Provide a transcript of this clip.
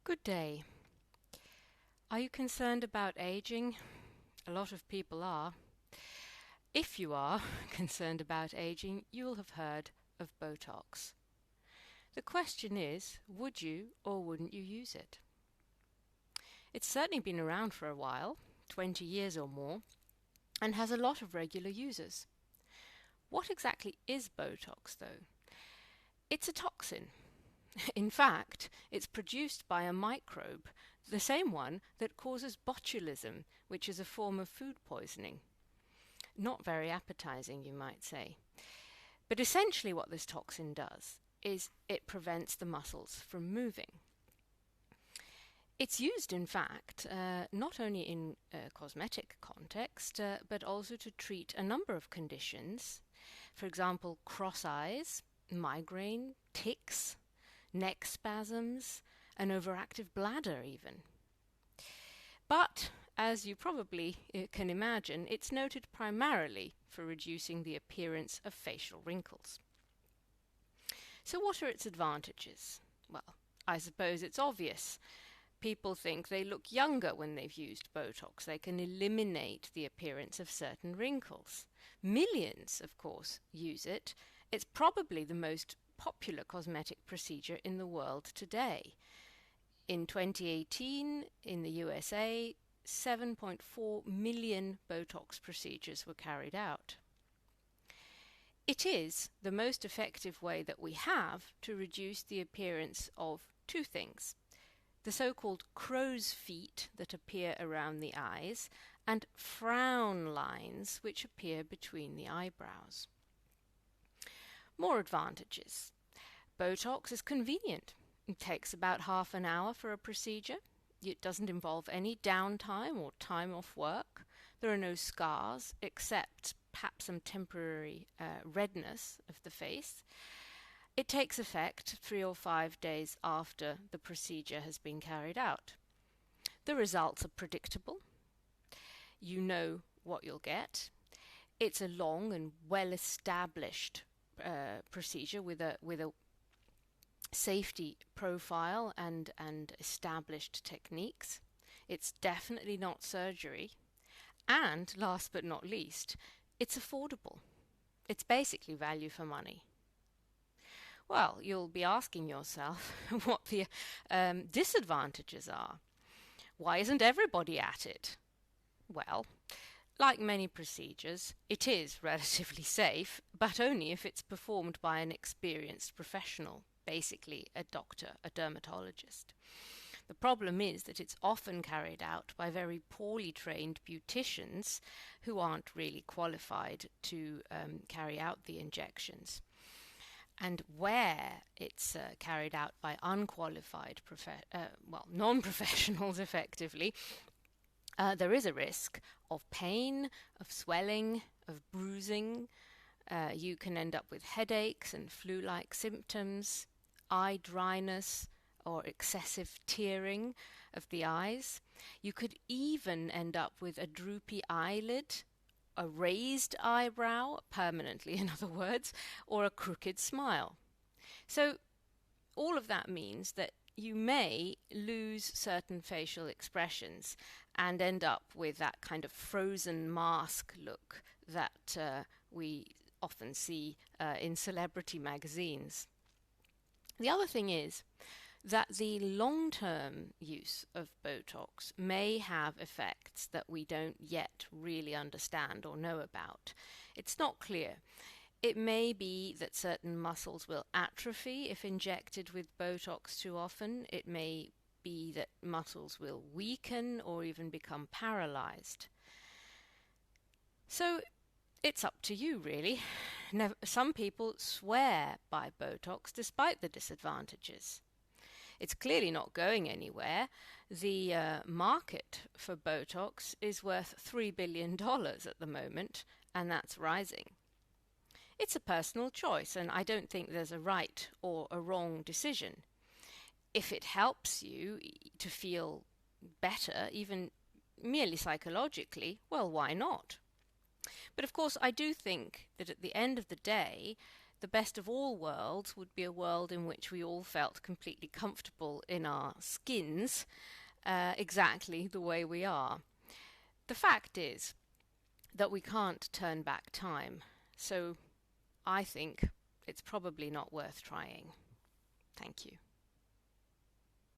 Good day. Are you concerned about aging? A lot of people are. If you are concerned about aging, you will have heard of Botox. The question is, would you or wouldn't you use it? It's certainly been around for a while, 20 years or more, and has a lot of regular users. What exactly is Botox, though? It's a toxin. In fact, it's produced by a microbe, the same one that causes botulism, which is a form of food poisoning. Not very appetizing, you might say. But essentially what this toxin does is it prevents the muscles from moving. It's used, in fact, not only in a cosmetic context, but also to treat a number of conditions. For example, cross eyes, migraine, tics, neck spasms, an overactive bladder even. But, as you probably can imagine, it's noted primarily for reducing the appearance of facial wrinkles. So what are its advantages? Well, I suppose it's obvious. People think they look younger when they've used Botox. They can eliminate the appearance of certain wrinkles. Millions, of course, use it. It's probably the most popular cosmetic procedure in the world today. In 2018, in the USA, 7.4 million Botox procedures were carried out. It is the most effective way that we have to reduce the appearance of two things: the so-called crow's feet that appear around the eyes, and frown lines which appear between the eyebrows. More advantages. Botox is convenient. It takes about half an hour for a procedure. It doesn't involve any downtime or time off work. There are no scars, except perhaps some temporary redness of the face. It takes effect 3 or 5 days after the procedure has been carried out. The results are predictable. You know what you'll get. It's a long and well-established procedure with a safety profile and established techniques. It's definitely not surgery. And last but not least, it's affordable. It's basically value for money. Well, you'll be asking yourself what the disadvantages are. Why isn't everybody at it? Well, like many procedures, it is relatively safe, but only if it's performed by an experienced professional, basically a doctor, a dermatologist. The problem is that it's often carried out by very poorly trained beauticians who aren't really qualified to carry out the injections. And where it's carried out by unqualified, non-professionals effectively, there is a risk of pain, of swelling, of bruising. You can end up with headaches and flu-like symptoms, eye dryness, or excessive tearing of the eyes. You could even end up with a droopy eyelid, a raised eyebrow, permanently in other words, or a crooked smile. So all of that means that you may lose certain facial expressions and end up with that kind of frozen mask look that we often see in celebrity magazines. The other thing is that the long-term use of Botox may have effects that we don't yet really understand or know about. It's not clear. It may be that certain muscles will atrophy if injected with Botox too often. It may be that muscles will weaken or even become paralyzed. So it's up to you, really. Some people swear by Botox despite the disadvantages. It's clearly not going anywhere. The market for Botox is worth $3 billion at the moment, and that's rising. It's a personal choice, and I don't think there's a right or a wrong decision. If it helps you to feel better, even merely psychologically, well, why not? But of course, I do think that at the end of the day, The best of all worlds would be a world in which we all felt completely comfortable in our skins, exactly the way we are. The fact is that we can't turn back time, so I think it's probably not worth trying. Thank you.